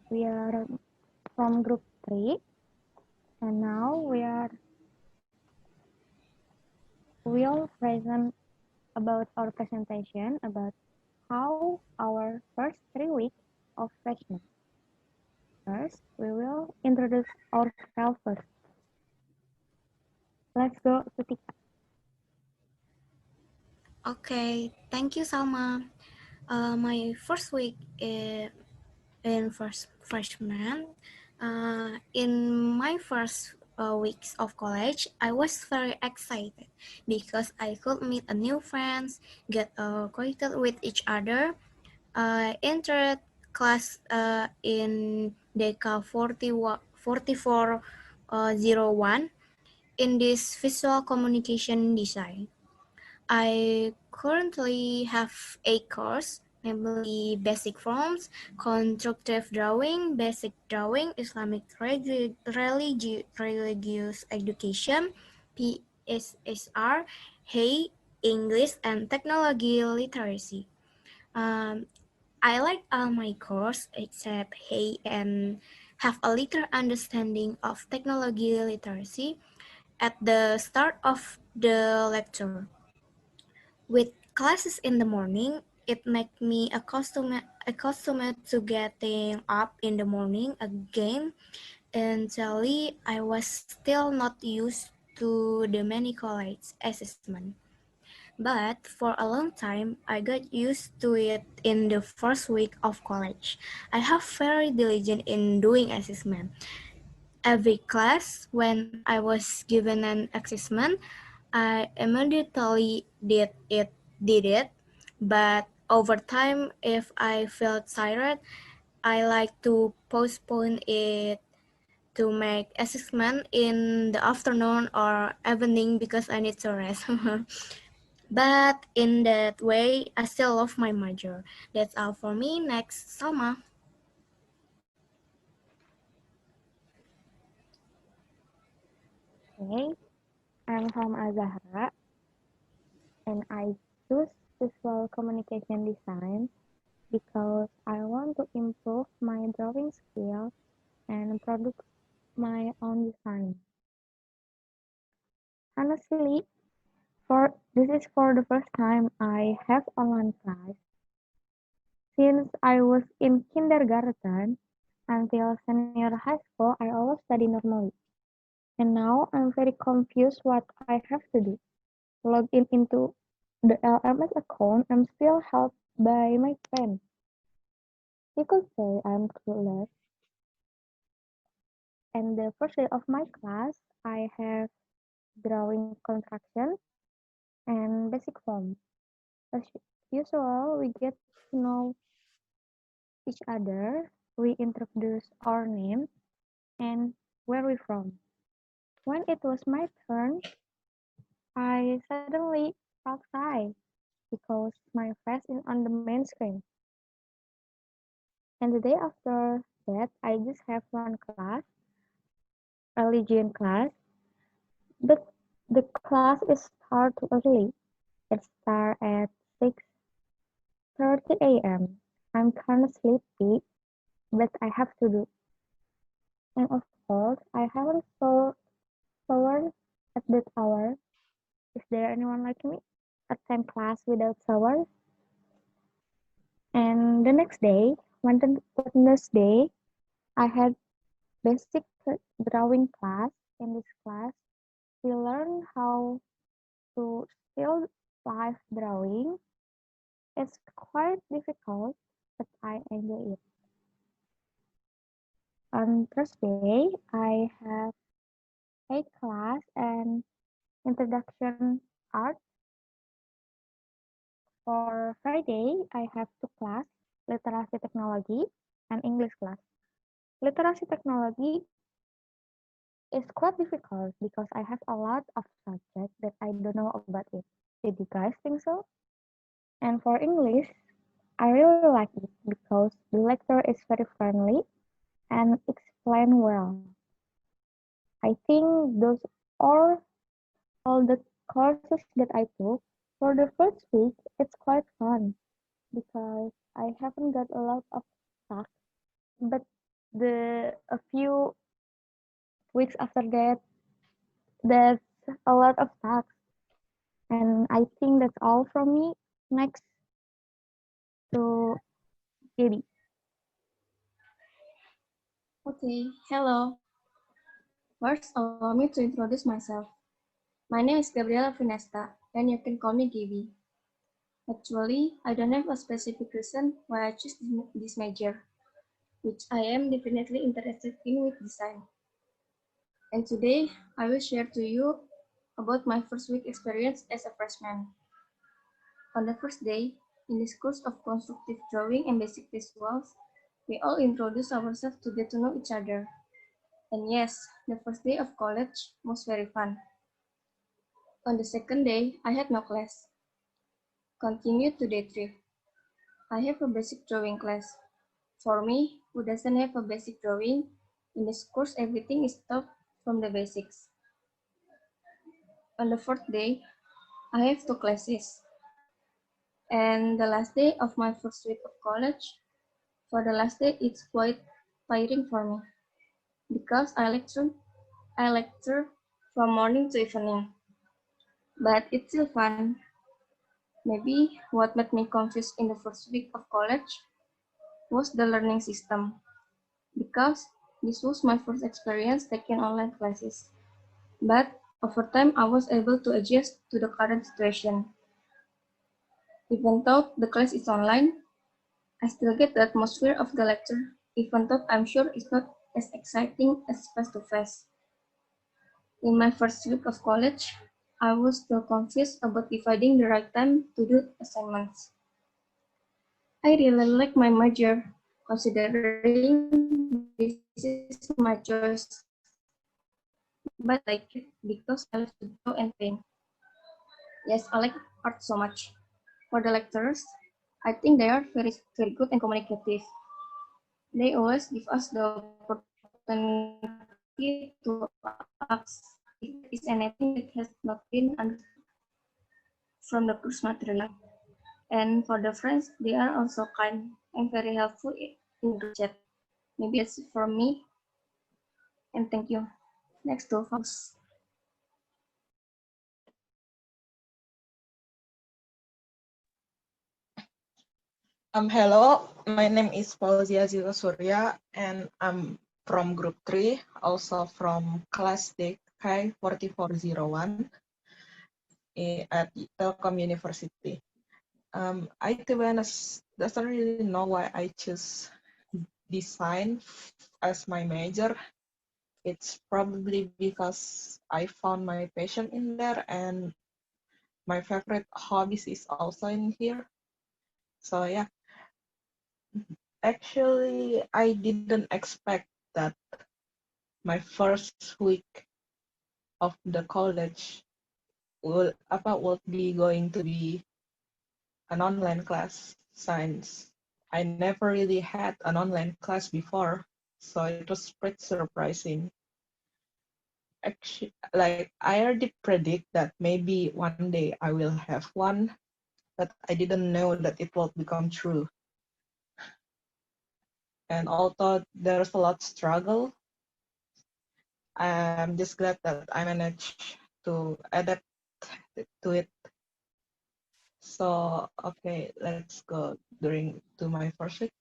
We are from group 3, and now we'll present about our presentation about how our first 3 weeks of freshman. First, we will introduce ourselves first. Let's go to Tika. Okay, thank you, Salma. My first week in first freshman, in my first weeks of college, I was very excited because I could meet a new friends, get acquainted with each other. I entered class in Deca 4401 in this visual communication design. I currently have 8 courses, namely basic forms, constructive drawing, basic drawing, Islamic religious education, PSSR, Hey, English, and technology literacy. Um, I like all my courses except Hey and have a little understanding of technology literacy at the start of the lecture. With classes in the morning, it made me accustomed to getting up in the morning again. Until I was still not used to the many college assessment. But for a long time, I got used to it in the first week of college. I have very diligent in doing assessment. Every class, when I was given an assessment, I immediately did it, but over time, if I felt tired, I like to postpone it to make assessment in the afternoon or evening because I need to rest. But in that way, I still love my major. That's all for me. Next, Salma. Okay, I'm from Azahra, and I choose visual communication design because I want to improve my drawing skills and produce my own design. Honestly, for this is for the first time I have online class. Since I was in kindergarten until senior high school, I always study normally. And now I'm very confused what I have to do. Log in into the LMS account. I'm still helped by my friend. You could say I'm clueless. And the first day of my class, I have drawing construction and basic form. As usual, we get to know each other. We introduce our name and where we from. When it was my turn, I suddenly felt shy because my face is on the main screen. And the day after that, I just have one class, religion class, but the class is start too early. It start at 6:30 a.m. I'm kind of sleepy, but I have to do. And of course, I haven't showered at that hour. Is there anyone like me? Attend class without shower? And the next day, Wednesday, I had basic drawing class. In this class, we learn how to still life drawing. It's quite difficult, but I enjoy it. On Thursday, I have a class and introduction art. For Friday, I have two class, literacy technology and English class. Literacy technology is quite difficult because I have a lot of subjects that I don't know about it. Did you guys think so? And for English, I really like it because the lecturer is very friendly and explain well. I think those are all the courses that I took. For the first week, it's quite fun because I haven't got a lot of stuff, but the a few weeks after that, that's a lot of tasks. And I think that's all from me. Next to Gaby. Okay, hello. First, allow me to introduce myself. My name is Gabriela Finesta, and you can call me Gaby. Actually, I don't have a specific reason why I choose this major, which I am definitely interested in with design. And today, I will share to you about my first week experience as a freshman. On the first day, in this course of constructive drawing and basic visuals, we all introduce ourselves to get to know each other. And yes, the first day of college was very fun. On the second day, I had no class. Continued to day 3. I have a basic drawing class. For me, who doesn't have a basic drawing, in this course everything is taught from the basics. On the fourth day, I have 2 classes. And the last day of my first week of college, for the last day it's quite tiring for me because I lecture from morning to evening. But it's still fun. Maybe what made me confused in the first week of college was the learning system, because this was my first experience taking online classes. But over time, I was able to adjust to the current situation. Even though the class is online, I still get the atmosphere of the lecture, even though I'm sure it's not as exciting as face to face. In my first week of college, I was still confused about dividing the right time to do assignments. I really like my major, considering this is my choice. But I don't like it because I love to draw and paint. Yes, I like art so much. For the lecturers, I think they are very good and communicative. They always give us the opportunity to ask if there is anything that has not been understood from the course material. And for the friends, they are also kind and very helpful in the group chat. Maybe that's it from me. And thank you. Next to Fauz. Hello, my name is Fauziyah Surya, and I'm from Group 3, also from Class DK 4401 at Telkom University. To be honest, doesn't really know why I choose design as my major. It's probably because I found my passion in there, and my favorite hobbies is also in here. So yeah, actually, I didn't expect that my first week of the college would be going to be an online class since I never really had an online class before, so it was pretty surprising. Actually, like I already predict that maybe one day I will have one, but I didn't know that it will become true. And although there's a lot of struggle, I'm just glad that I managed to adapt to it. So okay, let's go to my first week.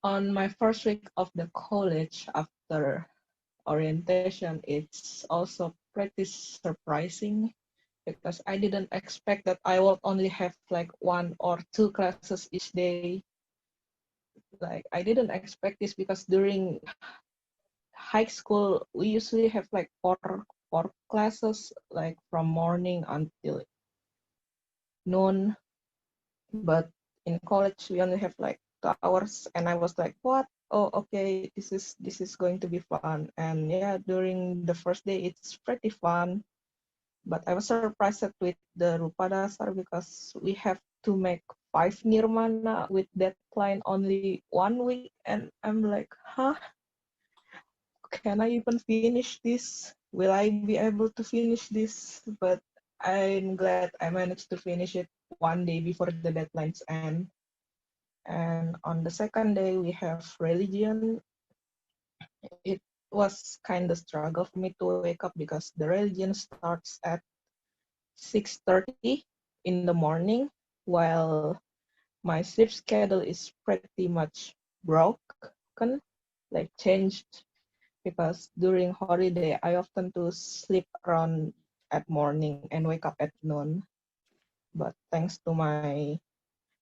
On my first week of the college after orientation, it's also pretty surprising because I didn't expect that I will only have like 1 or 2 classes each day. Like I didn't expect this because during high school we usually have like four classes, like from morning until noon, but in college we only have like 2 hours, and I was like, what? Oh, okay, this is going to be fun. And yeah, during the first day it's pretty fun, but I was surprised with the Rupa Dasar because we have to make 5 nirmana with deadline only 1 week, and I'm like, huh, can I even finish this? Will I be able to finish this? But I'm glad I managed to finish it one day before the deadlines end. And on the second day, we have religion. It was kind of struggle for me to wake up because the religion starts at 6:30 in the morning, while my sleep schedule is pretty much broken, like changed, because during holiday I often to sleep around at morning and wake up at noon. But thanks to my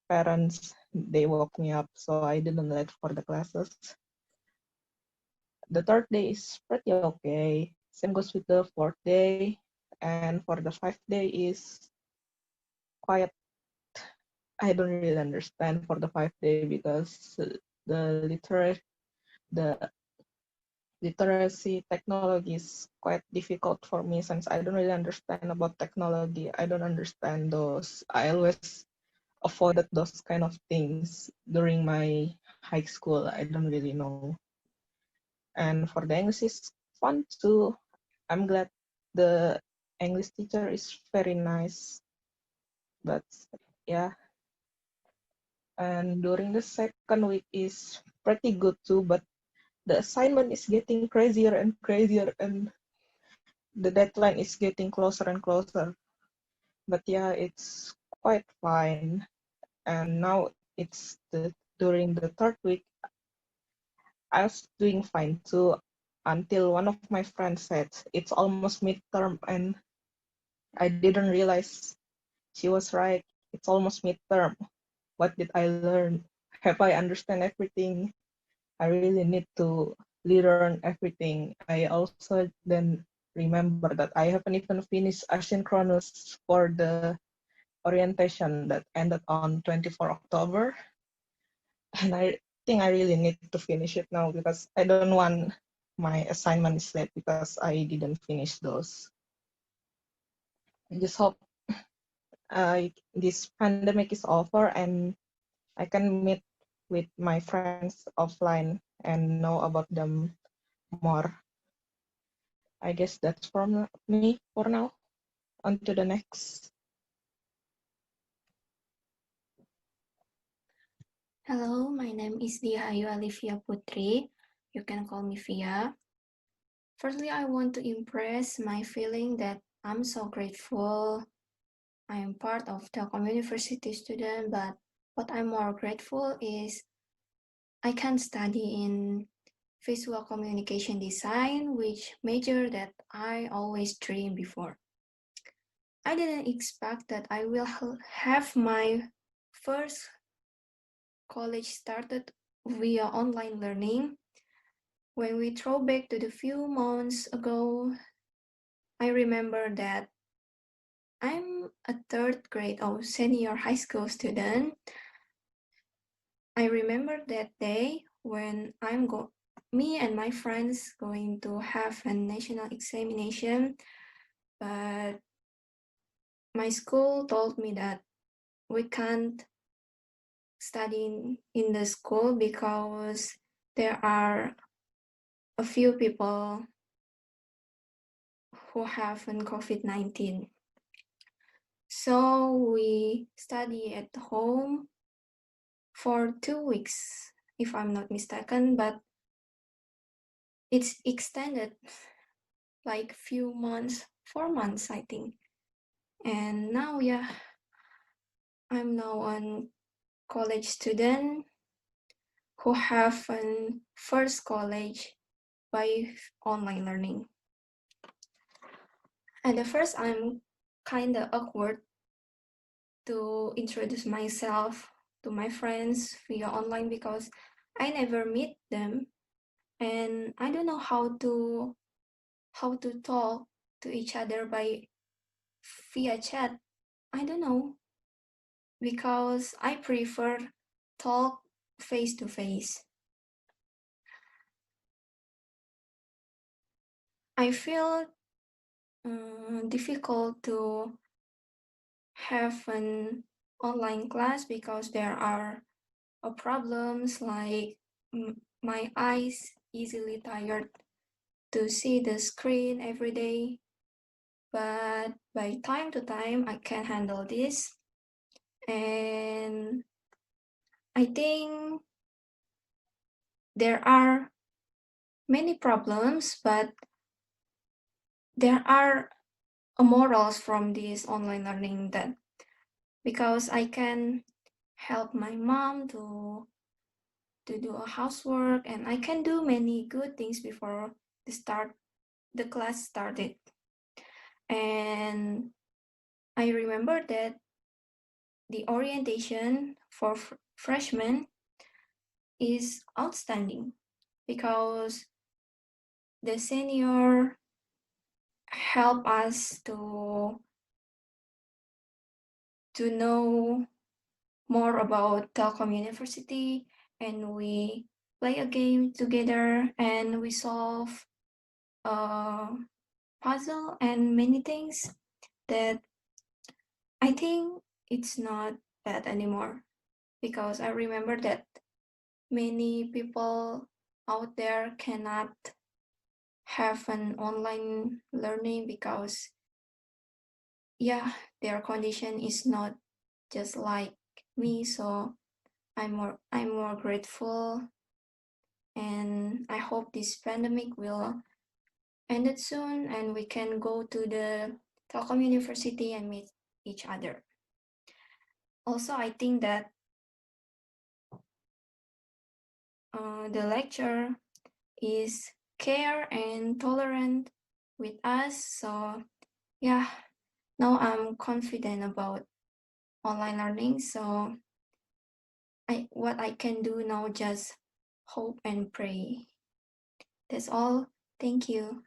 parents, they woke me up so I didn't late for the classes. The third day is pretty okay. Same goes with the fourth day. And for the fifth day is quiet. I don't really understand for the 5 day because the the literacy technology is quite difficult for me since I don't really understand about technology. I don't understand those. I always avoided those kind of things during my high school. I don't really know. And for the English is fun too. I'm glad the English teacher is very nice. But yeah, and during the second week is pretty good too, but the assignment is getting crazier and crazier, and the deadline is getting closer and closer. But yeah, it's quite fine. And now it's during the third week, I was doing fine too until one of my friends said it's almost midterm, and I didn't realize she was right. It's almost midterm. What did I learn? Have I understand everything? I really need to relearn everything. I also then remember that I haven't even finished asynchronous for the orientation that ended on 24 October. And I think I really need to finish it now because I don't want my assignments late because I didn't finish those. I just hope this pandemic is over and I can meet with my friends offline and know about them more. I guess that's from me for now. On to the next. Hello, my name is Dyah Aliefia Putri. You can call me Fia. Firstly, I want to impress my feeling that I'm so grateful I am part of Telkom University student, but what I'm more grateful is I can study in visual communication design, which major that I always dreamed before. I didn't expect that I will have my first college started via online learning. When we throw back to the few months ago, I remember that I'm a third grade or senior high school student. I remember that day when me and my friends going to have a national examination, but my school told me that we can't study in the school because there are a few people who have COVID-19. So we study at home for 2 weeks, if I'm not mistaken, but it's extended like few months, 4 months, I think. And now, yeah, I'm now a college student who have a first college by online learning. And at first, I'm kind of awkward to introduce myself to my friends via online because I never meet them and I don't know how to talk to each other by via chat. I don't know because I prefer talk face to face. I feel difficult to have an online class because there are problems like my eyes easily tired to see the screen every day, but by time to time I can handle this. And I think there are many problems, but there are morals from this online learning, that because I can help my mom to do a housework, and I can do many good things before the class started. And I remember that the orientation for freshmen is outstanding because the senior help us to know more about Telkom University, and we play a game together, and we solve a puzzle and many things that I think it's not bad anymore, because I remember that many people out there cannot have an online learning because their condition is not just like me. So I'm more grateful, and I hope this pandemic will end it soon and we can go to the Telkom University and meet each other. Also, I think that the lecture is care and tolerant with us. So yeah, now I'm confident about online learning. So what I can do now, just hope and pray. That's all. Thank you.